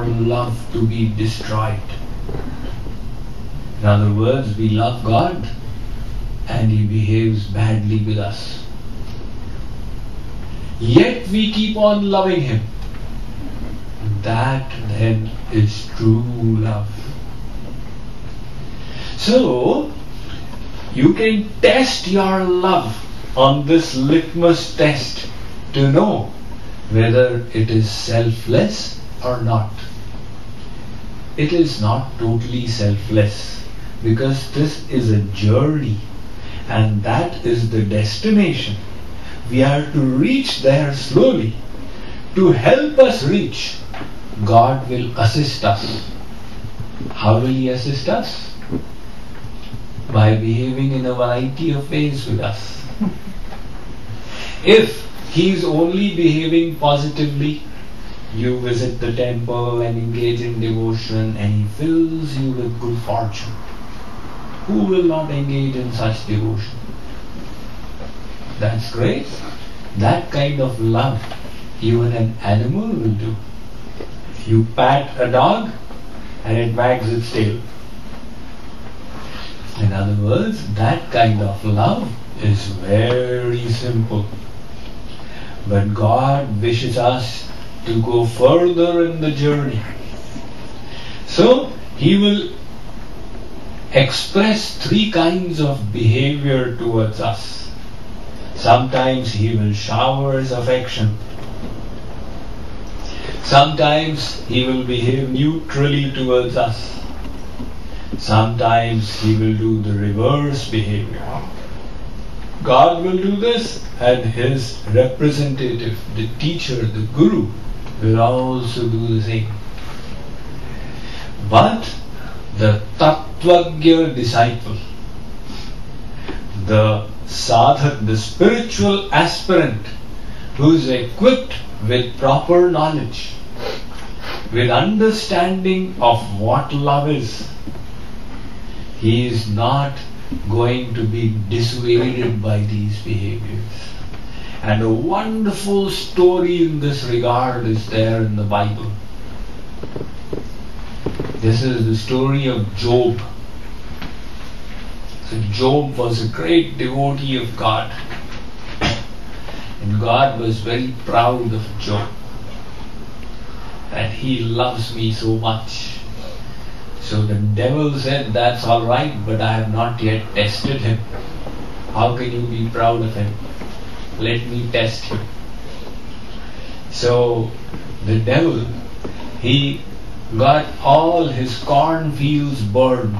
love to be destroyed. In other words, we love God and He behaves badly with us. Yet we keep on loving Him. That then is true love. So, you can test your love on this litmus test to know whether it is selfless or not. It is not totally selfless, because this is a journey and that is the destination. We are to reach there slowly. To help us reach, God will assist us. How will He assist us? By behaving in a variety of ways with us. If He is only behaving positively, you visit the temple and engage in devotion and He fills you with good fortune. Who will not engage in such devotion? That's great. That kind of love even an animal will do. You pat a dog and it wags its tail. In other words, that kind of love is very simple. But God wishes us to go further in the journey. So He will express three kinds of behavior towards us. Sometimes He will shower His affection. Sometimes He will behave neutrally towards us. Sometimes He will do the reverse behavior. God will do this, and His representative, the teacher, the guru, will also do the same. But the Tattvagya disciple, the sadhak, the spiritual aspirant who is equipped with proper knowledge, with understanding of what love is, he is not going to be dissuaded by these behaviors. And a wonderful story in this regard is there in the Bible. This is the story of Job. So Job was a great devotee of God. And God was very proud of Job. And he loves me so much. So the devil said, that's all right, but I have not yet tested him. How can you be proud of him? Let me test him. So the devil, he got all his cornfields burned.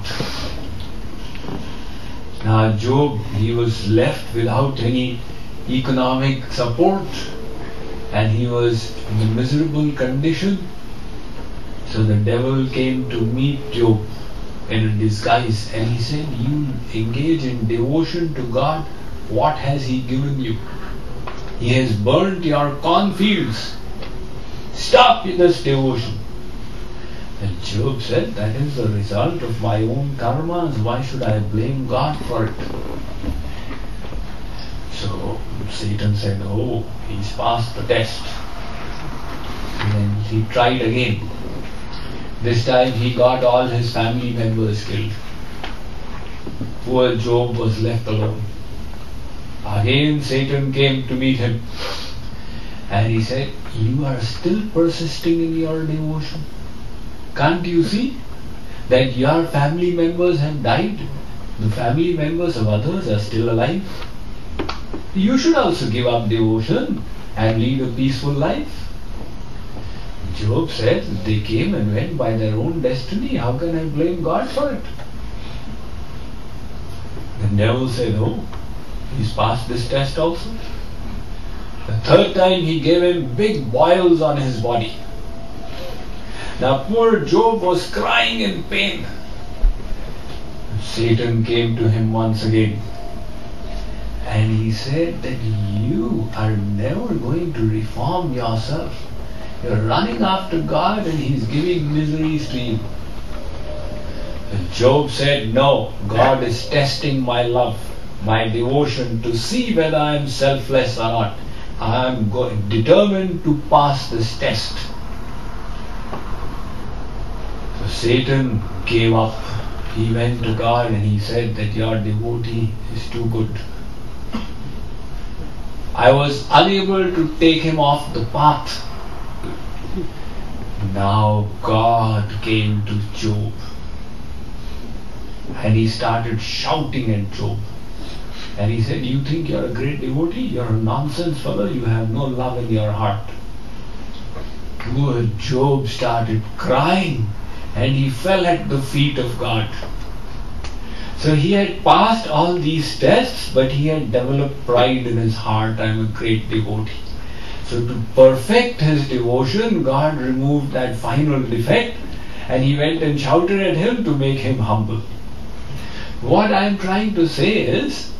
Now Job, he was left without any economic support and he was in a miserable condition. So the devil came to meet Job in a disguise and he said, you engage in devotion to God, what has He given you? He has burnt your cornfields. Stop this devotion. And Job said, that is the result of my own karmas. Why should I blame God for it? So Satan said, oh, he's passed the test. And then he tried again. This time he got all his family members killed. Poor Job was left alone. Again Satan came to meet him. And he said, you are still persisting in your devotion. Can't you see that your family members have died? The family members of others are still alive. You should also give up devotion and lead a peaceful life. Job said, they came and went by their own destiny. How can I blame God for it? The devil said, oh, he's passed this test also. The third time he gave him big boils on his body. Now poor Job was crying in pain. Satan came to him once again. And he said that you are never going to reform yourself. You're running after God and He's giving miseries to you. And Job said, no, God is testing my love, my devotion to see whether I am selfless or not. I am determined to pass this test. Satan gave up. He went to God and he said that your devotee is too good. I was unable to take him off the path. Now God came to Job and he started shouting at Job. And he said, you think you're a great devotee? You're a nonsense fellow. You have no love in your heart. Poor Job started crying and he fell at the feet of God. So he had passed all these tests, but he had developed pride in his heart. I'm a great devotee. So to perfect his devotion, God removed that final defect and he went and shouted at him to make him humble. What I'm trying to say is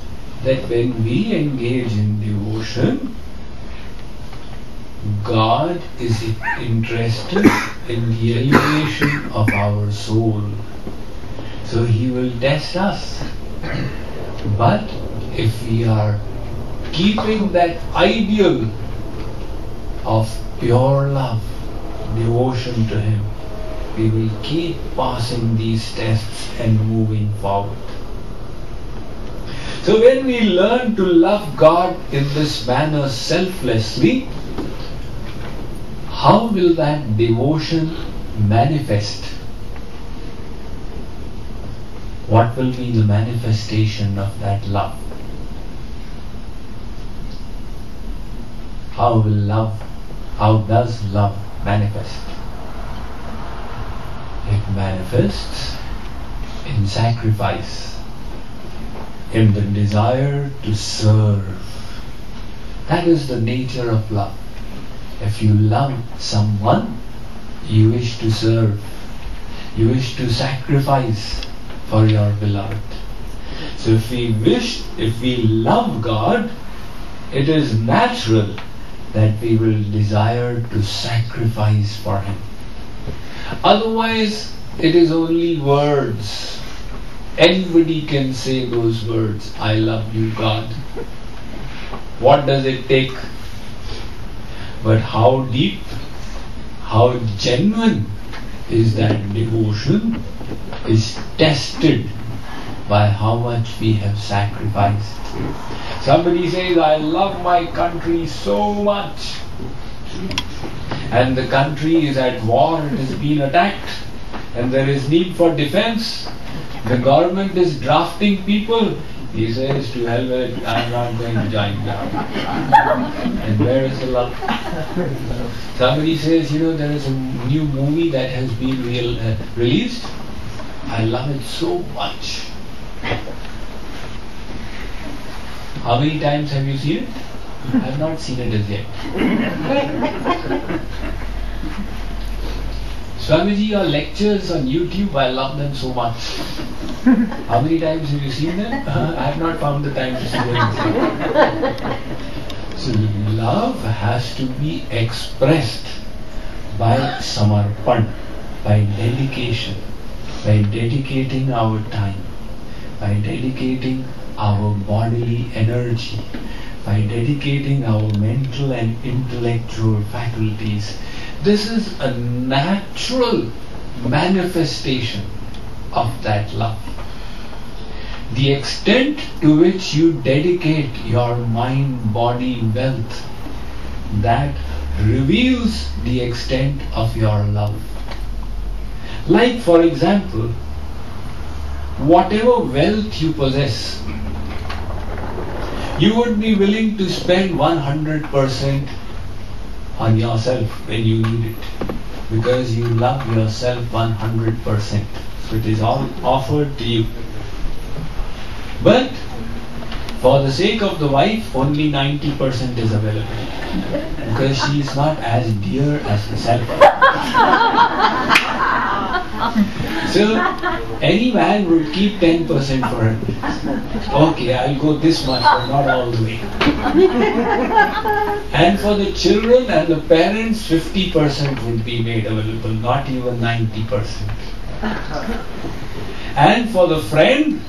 that when we engage in devotion, God is interested in the elevation of our soul. So He will test us. But if we are keeping that ideal of pure love, devotion to Him, we will keep passing these tests and moving forward. So when we learn to love God in this manner selflessly, how will that devotion manifest? What will be the manifestation of that love? How does love manifest? It manifests in sacrifice, in the desire to serve. That is the nature of love. If you love someone, you wish to serve. You wish to sacrifice for your beloved. So if we love God, it is natural that we will desire to sacrifice for Him. Otherwise, it is only words. Anybody can say those words, I love you, God. What does it take? But how deep, how genuine is that devotion is tested by how much we have sacrificed. Somebody says, I love my country so much, and the country is at war, it has been attacked, and there is need for defense. The government is drafting people. He says, to hell with it, I'm not going to join them. And where is the love? Somebody says, there is a new movie that has been released. I love it so much. How many times have you seen it? I have not seen it as yet. Swamiji, your lectures on YouTube, I love them so much. How many times have you seen them? I have not found the time to see them. So love has to be expressed by samarpan, by dedication, by dedicating our time, by dedicating our bodily energy, by dedicating our mental and intellectual faculties. This is a natural manifestation of that love. The extent to which you dedicate your mind-body wealth, that reveals the extent of your love. Like, for example, whatever wealth you possess, you would be willing to spend 100% on yourself when you need it, because you love yourself 100%. So it is all offered to you. But for the sake of the wife, only 90% is available, because she is not as dear as the self. So any man would keep 10% for her. Okay, I'll go this much, but not all the way. And for the children and the parents, 50% would be made available, not even 90%. And for the friend,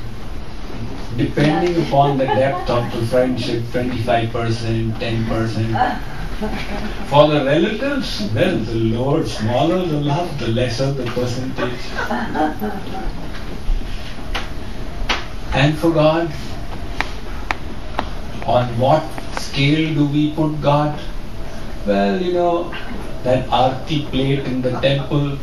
depending upon the depth of the friendship, 25%, 10%. For the relatives, well, the lower, smaller the love, the lesser the percentage. And for God, on what scale do we put God? Well, that Aarti plate in the temple,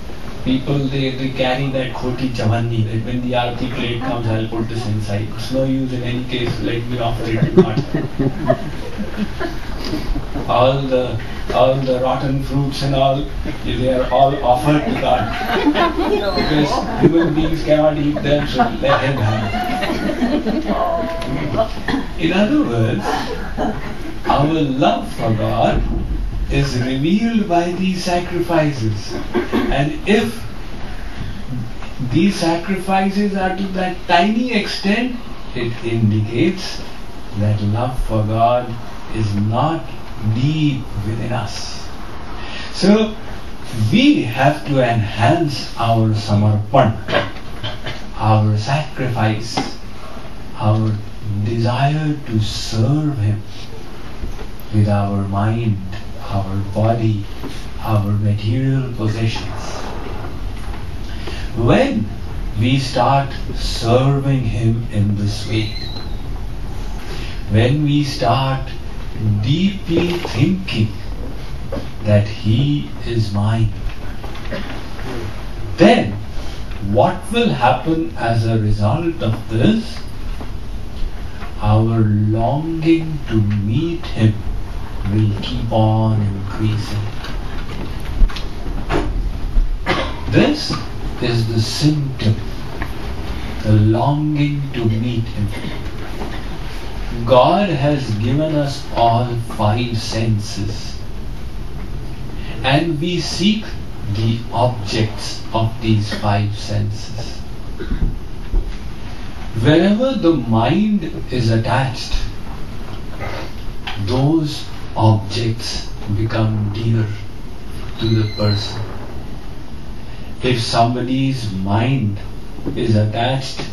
people they carry that khoti chavanni, that when the Aarti plate comes, I'll put this inside. It's no use in any case, let me offer it to God. All the rotten fruits and all, they are all offered to God. Because human beings cannot eat them, so let Him have it. In other words, our love for God is revealed by these sacrifices. And if these sacrifices are to that tiny extent, it indicates that love for God is not deep within us. So we have to enhance our samarpan, our sacrifice, our desire to serve Him with our mind, our body, our material possessions. When we start serving Him in this way, when we start deeply thinking that He is mine, then what will happen as a result of this? Our longing to meet Him will keep on increasing. This is the symptom, the longing to meet Him. God has given us all 5 senses, and we seek the objects of these 5 senses. Wherever the mind is attached, those objects become dear to the person. If somebody's mind is attached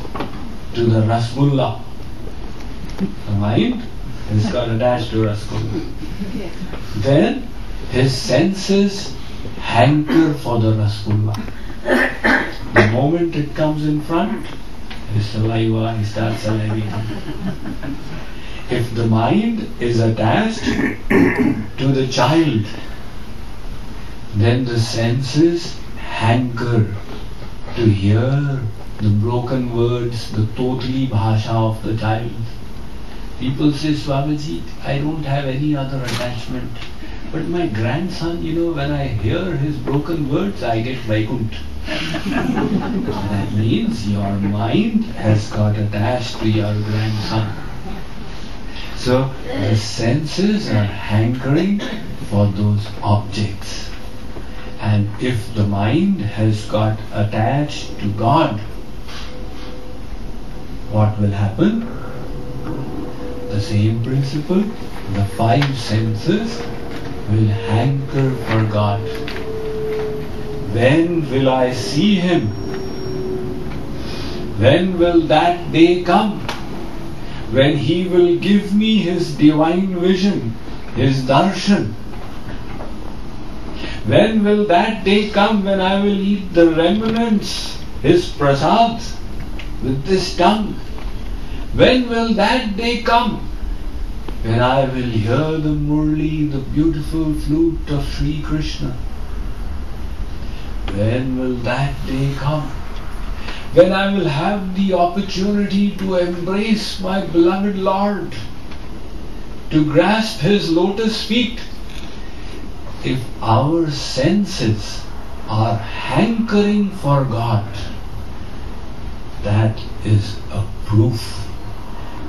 to the rasgulla, the mind has got attached to rasgulla, then his senses hanker for the rasgulla. The moment it comes in front, his saliva, he starts salivating. If the mind is attached to the child, then the senses hanker to hear the broken words, the totally bhasha of the child. People say, Swamiji, I don't have any other attachment. But my grandson, when I hear his broken words, I get Vaikunt. That means your mind has got attached to your grandson. So the senses are hankering for those objects. And if the mind has got attached to God, what will happen? The same principle, the 5 senses will hanker for God. When will I see Him? When will that day come? When He will give me His divine vision, His darshan? When will that day come when I will eat the remnants, His prasad, with this tongue? When will that day come when I will hear the murli, the beautiful flute of Sri Krishna? When will that day come when I will have the opportunity to embrace my beloved Lord, to grasp His lotus feet? If our senses are hankering for God, that is a proof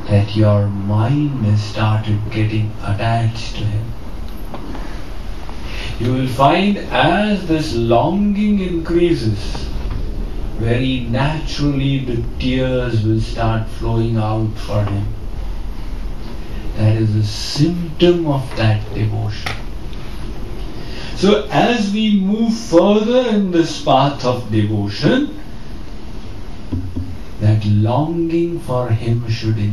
that your mind has started getting attached to Him. You will find as this longing increases, very naturally the tears will start flowing out for Him. That is a symptom of that devotion. So as we move further in this path of devotion, that longing for Him should increase.